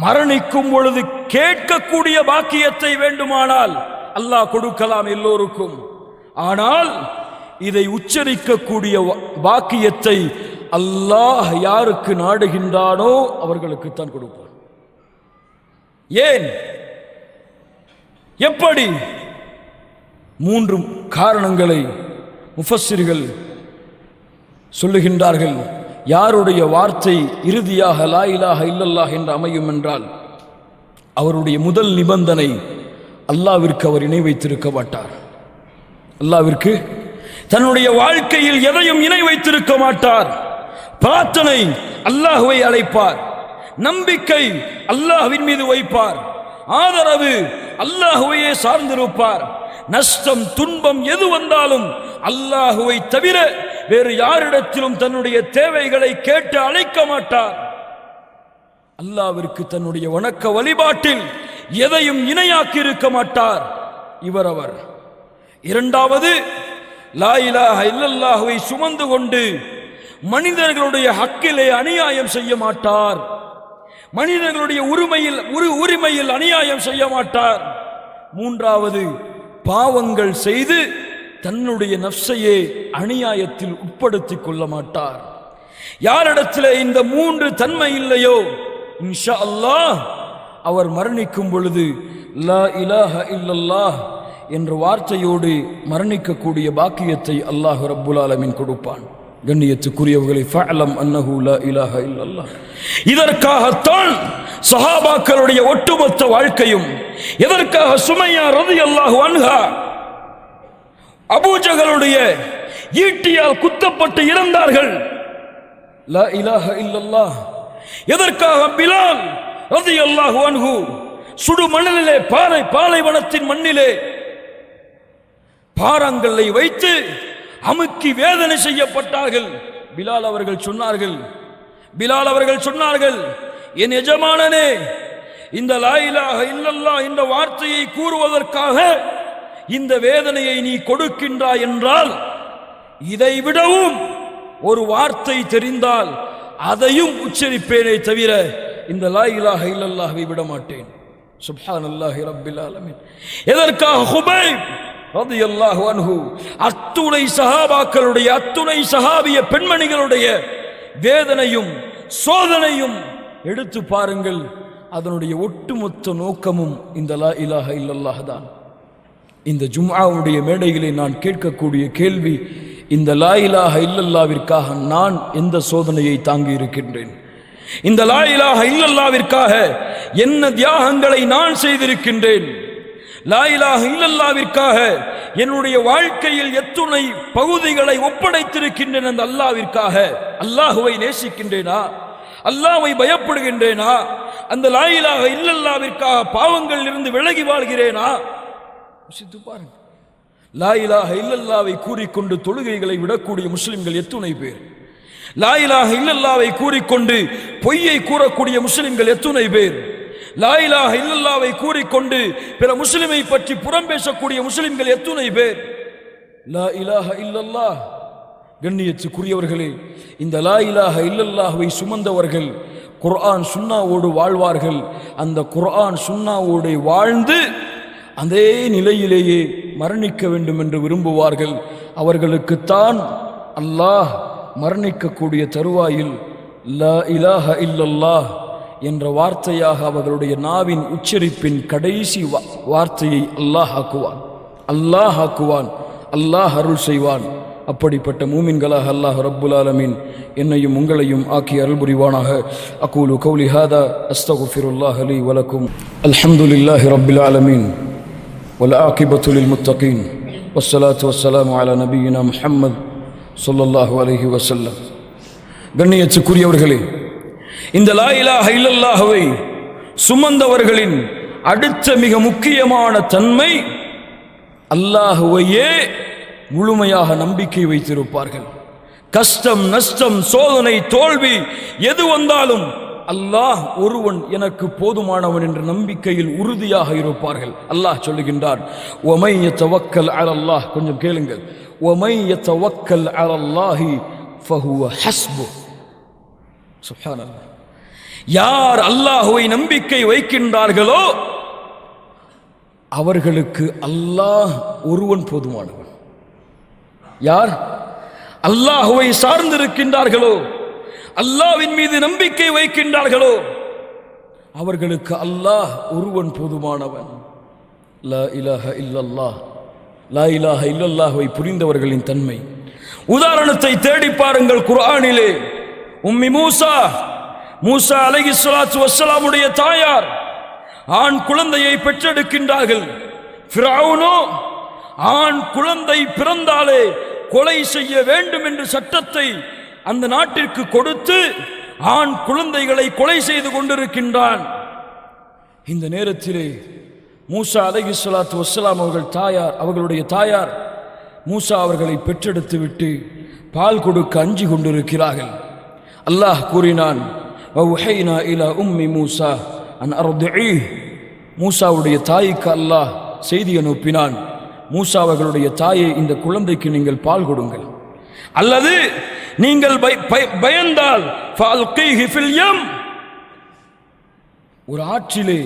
மரணிக்கும் பொழுது கேட்கக்கூடிய பாக்கியத்தை வேண்டுமானால் அல்லாஹ் கொடுக்கலாம் எல்லோருக்கும். ஆனால் இதை உச்சரிக்கக்கூடிய பாக்கியத்தை அல்லாஹ் யாருக்கு நாடுகின்றானோ அவர்களுக்குத்தான் கொடுப்பார். ஏன்? எப்படி? 3 காரணங்களை முஃபஸ்ஸிர்கள் சொல்லுகின்றார்கள். யாருடைய வார்த்தை இறுதியாக லா இலாஹ இல்லல்லாஹ் என்று அமையும் என்றால் அவருடைய முதல் நிபந்தனை, அல்லாஹ்விற்கு அவர் இணை வைத்திருக்க மாட்டார். அல்லாஹ்விற்கு தன்னுடைய வாழ்க்கையில் எதையும் இணை வைத்திருக்க மாட்டார். பிரார்த்தனை அல்லாஹ்வை அழைப்பார், நம்பிக்கை அல்லாஹ்வின் மீது வைப்பார், ஆதரவு அல்லாஹ்வையே சார்ந்திருப்பார். நஷ்டம் துன்பம் எது வந்தாலும் அல்லாஹ்வை தவிர வேறு யாரிடத்திலும் தன்னுடைய தேவைகளை கேட்டு அழைக்க மாட்டார். அல்லாஹ்விற்கு தன்னுடைய வணக்க வழிபாட்டில் எதையும் இணையாக்கி இருக்க மாட்டார். இவர் அவர். இரண்டாவது, லா இலாஹ இல்லல்லாஹுவை சுமந்து கொண்டு மனிதர்களுடைய ஹக்கிலே அநியாயம் செய்ய மாட்டார், மனிதர்களுடைய உரிமையில் அநியாயம் செய்ய மாட்டார். மூன்றாவது, பாவங்கள் செய்து தன்னுடைய நஃப்ஸையே அநியாயத்தில் உட்படுத்திக் கொள்ள மாட்டார். யாரிடத்திலே இந்த மூன்று தன்மை இல்லையோ இன்ஷா அல்லாஹ் அவர் மரணிக்கும் பொழுது லா இலாஹ இல்லல்லாஹ் என்ற வார்த்தையோடு மரணிக்கக்கூடிய பாக்கியத்தை அல்லாஹ் ரப்புல் ஆலமீன் கொடுப்பான். கண்ணியத்துக்குரியவர்களை ஃபஅலம் அன்னஹு லா இலாஹ இல்லல்லாஹ். இதற்காகத்தான் சஹாபாக்களுடைய ஒட்டுமொத்த வாழ்க்கையும், எதற்காக சுமையா ரலியல்லாஹு அன்ஹா அபூஜஹலுடைய ஈட்டியால் குத்தப்பட்டு இறந்தார்கள்? லா இலாஹ இல்லல்லாஹ். எதற்காக பிலால் ரலியல்லாஹு அன்ஹு சுடு மணலிலே பாலைவனத்தின் மண்ணிலே பாறாங்கல்லை வைத்து அமுக்கி வேதனை செய்யப்பட்டார்கள்? பிலால் அவர்கள் சொன்னார்கள், என் எஜமானனே, இந்த லா இலாஹ இல்லல்லாஹ் என்ற வார்த்தையை கூறுவதற்காக இந்த வேதனையை நீ கொடுக்கின்றாய் என்றால் இதை விடவும் ஒரு வார்த்தை தெரிந்தால் அதையும் உச்சரிப்பேனே தவிர இந்த லா இலாஹ இல்லல்லாஹ்வை விட மாட்டேன். சுப்ஹானல்லாஹி ரப்பில் ஆலமீன். எதற்காக ஹுபைப் ரலியல்லாஹு அன்ஹு அத்துணை சஹாபாக்களுடைய, அத்துணை சஹாபிய பெண்மணிகளுடைய வேதனையும் சோதனையும் எடுத்து பாருங்கள். அதனுடைய ஒட்டுமொத்த நோக்கமும் இந்த லா இலாஹ இல்லல்லாஹ் தான். இந்த ஜும்ஆவுடைய மேடையிலே நான் கேட்கக்கூடிய கேள்வி, இந்த லா இலாஹ இல்லல்லாஹ்விற்காக நான் எந்த சோதனையை தாங்கி இருக்கின்றேன்? இந்த லா இலாஹ இல்லல்லாஹ்விற்காக என்ன தியாகங்களை நான் செய்திருக்கின்றேன்? லா இலாஹ இல்லல்லாஹ்விற்காக என்னுடைய வாழ்க்கையில் எத்துணை பகுதிகளை ஒப்படைத்திருக்கின்றேன் அந்த அல்லாஹ்விற்காக. அல்லாஹ்வை நேசிக்கின்றேனா? அல்லாஹ்வை பயப்படுகின்றேனா? அந்த லா இலாஹ இல்லல்லாஹ்விற்காக பாவங்களில் இருந்து விலகி வாழ்கிறேனா? யோசித்து பாருங்க. லா இலாஹ இல்லல்லாஹ்வை கூறிக்கொண்டு தொழுகைகளை விடக்கூடிய முஸ்லிம்கள் எத்துணை பேர்? லா இலாஹ இல்லல்லாஹ்வை கூறிக்கொண்டு பொய்யை கூறக்கூடிய முஸ்லிம்கள் எத்துணை பேர்? லா இலாஹ இல்லல்லாஹ்வை கூறிக்கொண்டு பிற முஸ்லிமை பற்றி புறம் பேசக்கூடிய முஸ்லிம்கள் எத்துணை பேர்? லா இலாஹ இல்லல்லாஹ். கண்ணியத்துக்குரியவர்களே, இந்த லா இலாஹ இல்லல்லாஹ்வை சுமந்தவர்கள் குர்ஆன் சுன்னாவோடு வாழ்வார்கள். அந்த குர்ஆன் சுன்னாவோடு வாழ்ந்து அதே நிலையிலேயே மரணிக்க வேண்டும் என்று விரும்புவார்கள். அவர்களுக்குத்தான் அல்லாஹ் மரணிக்கக்கூடிய தருவாயில் லா இலாஹ இல்லல்லாஹ் என்ற வார்த்தையாக அவர்களுடைய நாவின் உச்சரிப்பின் கடைசி வார்த்தையை அல்லாஹ் ஆக்குவான், அல்லாஹ் அருள் செய்வான். அப்படிப்பட்ட மூமின்களாக அல்லாஹ் ரப்புல் ஆலமீன் என்னையும் உங்களையும் ஆக்கி அருள் புரிவானாக. அகூலு கௌலி ஹாதா அஸ்தக்ஃபிருல்லாஹ லீ வ லக்கும். அல்ஹம்துலில்லாஹி ரப்பில் ஆலமீன் வல் ஆகிபத்து லில் முத்தகீன் வஸ்ஸலாத்து வஸ்ஸலாமு அலா நபியினா முஹம்மத் ஸல்லல்லாஹு அலைஹி வஸல்லம். கண்ணியத்துக்குரியவர்களே, இந்த லா இலாஹ இல்லல்லாஹ்வை சுமந்தவர்களின் அடுத்த மிக முக்கியமான தன்மை, அல்லாஹ்வையே முழுமையாக நம்பிக்கை வைத்திருப்பார்கள். கஷ்டம், நஷ்டம், சோதனை, தோல்வி எது வந்தாலும் அல்லாஹ் ஒருவன் எனக்கு போதுமானவன் என்ற நம்பிக்கையில் உறுதியாக இருப்பார்கள். அல்லாஹ் சொல்லுகின்றார், வமை யதவக்கல் அலல்லாஹ். கொஞ்சம் கேளுங்கள். வமை யதவக்கல் அலல்லாஹி ஃபஹுவ ஹஸ்பு. சுப்ஹானல்லாஹ். யார் அல்லாஹ்வை நம்பிக்கை வைக்கின்றார்களோ அவர்களுக்கு அல்லாஹ் ஒருவன் போதுமானவன். யார் அல்லாஹ்வை சார்ந்திருக்கின்றார்களோ, அல்லாஹ்வின் மீது நம்பிக்கை வைக்கின்றார்களோ அவர்களுக்கு அல்லாஹ் ஒருவன் போதுமானவன். லா இலாஹ இல்லல்லாஹ். லா இலாஹ இல்லல்லாஹ்வை புரிந்தவர்களின் தன்மை. உதாரணத்தை தேடி பாருங்கள் குர்ஆனிலே. உம்மி மூசா அலைஹிஸ்ஸலாத்து வஸ்ஸலாமுடைய தாயார் ஆண் குழந்தையை பெற்றெடுக்கின்றார்கள். ஃபிரௌனோ ஆண் குழந்தை பிறந்தாலே கொலை செய்ய வேண்டும் என்று சட்டத்தை அந்த நாட்டிற்கு கொடுத்து ஆண் குழந்தைகளை கொலை செய்து கொண்டிருக்கின்றான். இந்த நேரத்திலே மூசா அலைஹிஸ்ஸலாத்து வஸ்ஸலாம் அவர்களுடைய தாயார் மூசா அவர்களை பெற்றெடுத்து விட்டு பால் கொடுக்க அஞ்சி கொண்டிருக்கிறார்கள். அல்லாஹ் கூறினான், வஹைனா இலா உம்மி மூசா அன் அர்திஈஹ். மூசாவுடைய தாய்க்கு அல்லாஹ் செய்தி அனுப்பினான், மூசா அவர்களுடைய தாயை, இந்த குழந்தைக்கு நீங்கள் பால் கொடுங்கள், அல்லது நீங்கள் பயந்தால் ஒரு ஆற்றிலே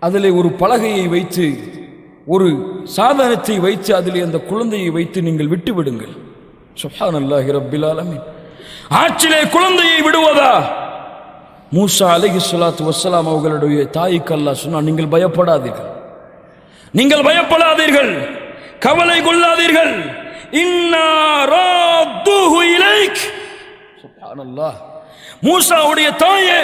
அதிலே ஒரு பலகையை வைத்து ஒரு சாதனத்தை வைத்து அதிலே அந்த குழந்தையை வைத்து நீங்கள் விட்டு விடுங்கள். சுப்ஹானல்லாஹி ரப்பில் ஆலமீன். ஆற்றிலே குழந்தையை விடுவதா? மூசா அலைஹிஸ்ஸலாத்து வஸ்ஸலாம் அவர்களுடைய தாய்க்கு அல்லாஹ் சொன்னான், நீங்கள் பயப்படாதீர்கள், நீங்கள் பயப்படாதீர்கள், கவலை கொள்ளாதீர்கள், இன்னா ராத்துஹு இலைக். சுப்ஹானல்லாஹ். மூசாவுடைய தாயே,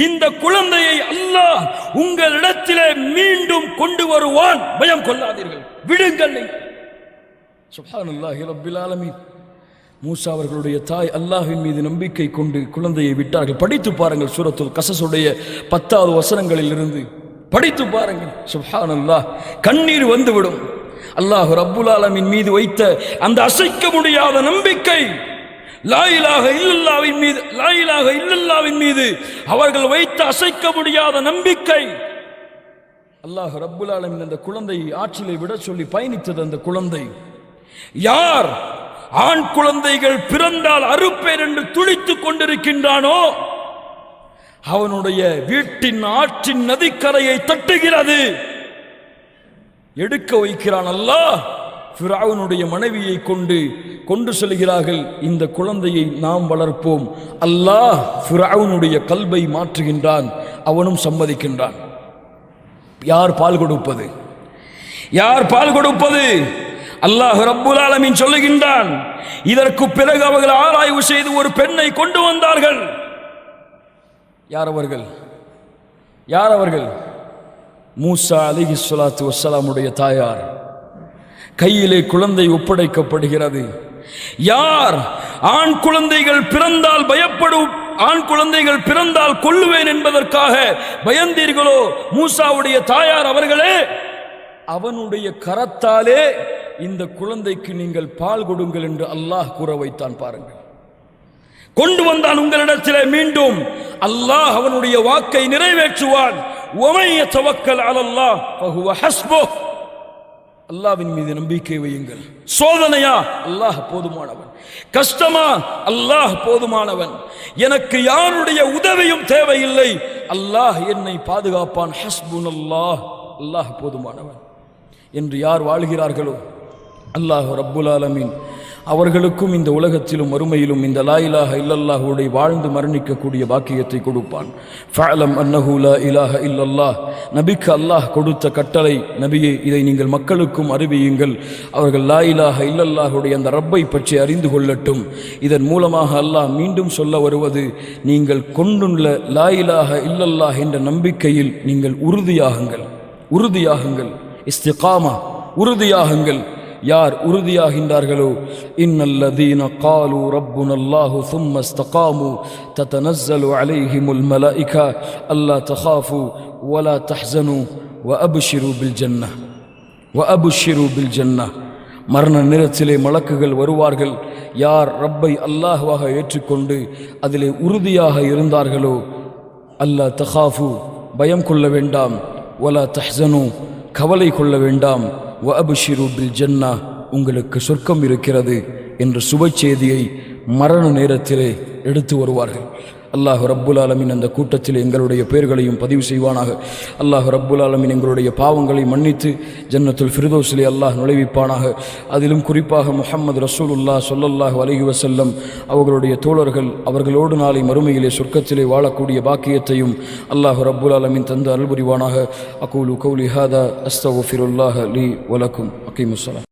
இந்த குழந்தையை அல்லாஹ் உங்களிடத்திலே மீண்டும் கொண்டு வருவான், பயம் கொள்ளாதீர்கள், விடுங்கள். சுப்ஹானல்லாஹி ரப்பில் ஆலமீன். மூசா அவர்களுடைய தாய் அல்லாஹ்வின் மீது நம்பிக்கை கொண்டு குழந்தையை விட்டார்கள். படித்து பாருங்கள், சூரத்துல் கஸஸுடைய 10வது வசனங்களில் இருந்து படித்து பாருங்கள். சுப்ஹானல்லாஹ், கண்ணீர் வந்துவிடும். அல்லாஹ் ரப்புல் ஆலமீன் மீது வைத்த அந்த அசைக்க முடியாத நம்பிக்கை, லா இலாஹ இல்லல்லாஹ்வின் மீது, லா இலாஹ இல்லல்லாஹ்வின் மீது அவர்கள் வைத்த அசைக்க முடியாத நம்பிக்கை. அல்லாஹ் ரப்புல் ஆலமீன் அந்த குழந்தையை ஆற்றிலே விட சொல்லி பயணித்தது. அந்த குழந்தை யார் ஆண் குழந்தைகள் பிறந்தால் அறுப்பேன் என்று துடித்துக் கொண்டிருக்கின்றானோ அவனுடைய வீட்டின் ஆற்றின் நதிக்கரையை தட்டுகிறது, எடுக்க வைக்கிறான் அல்லாஹ். ஃபிரௌனுடைய மனைவியை கொண்டு செல்கிறார்கள். இந்த குழந்தையை நாம் வளர்ப்போம். அல்லாஹ் ஃபிரௌனுடைய கல்பை மாற்றுகின்றான், அவனும் சம்மதிக்கின்றான். யார் பால் கொடுப்பது? யார் பால் கொடுப்பது? அல்லாஹ் ரப்புல் ஆலமீன் சொல்லுகின்றான். இதற்கு பிறகு அவர்கள் ஆராய்வு செய்து ஒரு பெண்ணை கொண்டு வந்தார்கள். யார் அவர்கள்? யார் அவர்கள்? மூசா அலைஹிஸ்ஸலாத்து வஸ்ஸலாமுடைய தாயார். கையிலே குழந்தை ஒப்படைக்கப்படுகிறது. யார் ஆண் குழந்தைகள் பிறந்தால் பயப்படும், ஆண் குழந்தைகள் பிறந்தால் கொல்லுவேன் என்பதற்காக பயந்தீர்களோ, மூசாவுடைய தாயார் அவர்களே, அவனுடைய கரத்தாலே இந்த குழந்தைக்கு நீங்கள் பால் கொடுங்கள் என்று அல்லாஹ் கூற வைத்தான். பாருங்கள், கொண்டு வந்தான் உங்களிடத்திலே மீண்டும். அல்லாஹ் அவனுடைய வாக்கை நிறைவேற்றுவான். வமன் யதவக்கல் அலல்லாஹ் ஃபஹுவ ஹஸ்புஹ். அல்லாஹ்வின் மீது நம்பிக்கை வையுங்கள். சோதனையா? அல்லாஹ் போதுமானவன். கஷ்டமா? அல்லாஹ் போதுமானவன். எனக்கு யாருடைய உதவியும் தேவையில்லை, அல்லாஹ் என்னை பாதுகாப்பான். ஹஸ்புனல்லாஹ், அல்லாஹ் போதுமானவன் என்று யார் வாழ்கிறார்களோ அல்லாஹ் ரப்புல் ஆலமீன் அவர்களுக்கும் இந்த உலகத்திலும் மறுமையிலும் இந்த லா இலாஹ இல்லல்லாஹுடைய வாழ்ந்து மரணிக்கக்கூடிய பாக்கியத்தை கொடுப்பான். ஃபஅலம் அன்னஹு லா இலாஹ இல்லல்லாஹ். நபிக்கு அல்லாஹ் கொடுத்த கட்டளை, நபியே இதை நீங்கள் மக்களுக்கும் அறிவியுங்கள், அவர்கள் லா இலாஹ இல்லல்லாஹுடைய அந்த ரப்பை பற்றி அறிந்து கொள்ளட்டும். இதன் மூலமாக அல்லாஹ் மீண்டும் சொல்ல வருவது, நீங்கள் கொண்டுள்ள லா இலாஹ இல்லல்லாஹ் என்ற நம்பிக்கையில் நீங்கள் உறுதியாகுங்கள், உறுதியாகுங்கள். இஸ்திகாமா, உறுதியாகுங்கள். யார் உறுதியாகின்றார்களோ, இன்னல்லதீன காலு ரப்புனல்லாஹு சும்ம இஸ்தகாமு ததனஸ்ஸலு அலைஹிமுல் மலாயிகா அல்லா தகாஃபு வலா தஹ்ஸனு வஅப்ஷிரு பில் ஜன்னஹ், வஅப்ஷிரு பில் ஜன்னஹ். மரண நேரத்திலே மலக்குகள் வருவார்கள். யார் ரப்பை அல்லாஹ்வாக ஏற்றுக்கொண்டு அதிலே உறுதியாக இருந்தார்களோ, அல்லா தகாஃபு பயம் கொள்ள வேண்டாம், வலா தஹ்ஸனு கவலை கொள்ள வேண்டாம், வஅப்ஷிரு பில் ஜன்னா உங்களுக்கு சொர்க்கம் இருக்கிறது என்ற சுப செய்தியை மரண நேரத்திலே எடுத்து வருவார்கள். அல்லாஹ் ரப்புல் ஆலமீன் அந்த கூட்டத்தில் எங்களுடைய பெயர்களையும் பதிவு செய்வானாக. அல்லாஹ் ரப்புல் ஆலமீன் எங்களுடைய பாவங்களை மன்னித்து ஜன்னத்துல் ஃபிர்தௌஸிலே அல்லாஹ் நுழைவிப்பானாக. அதிலும் குறிப்பாக முஹம்மது ரசூலுல்லாஹ் ஸல்லல்லாஹு அலைஹி வஸல்லம் அவர்களுடைய தோழர்கள், அவர்களோடு நாளை மறுமையிலே சொர்க்கத்திலே வாழக்கூடிய பாக்கியத்தையும் அல்லாஹ் ரப்புல் ஆலமீன் தந்து அருள் புரிவானாக. அகூலு கௌலி ஹாதா அஸ்தக்ஃபிருல்லாஹ லீ வலக்கும். அகீமுஸ்ஸலாம்.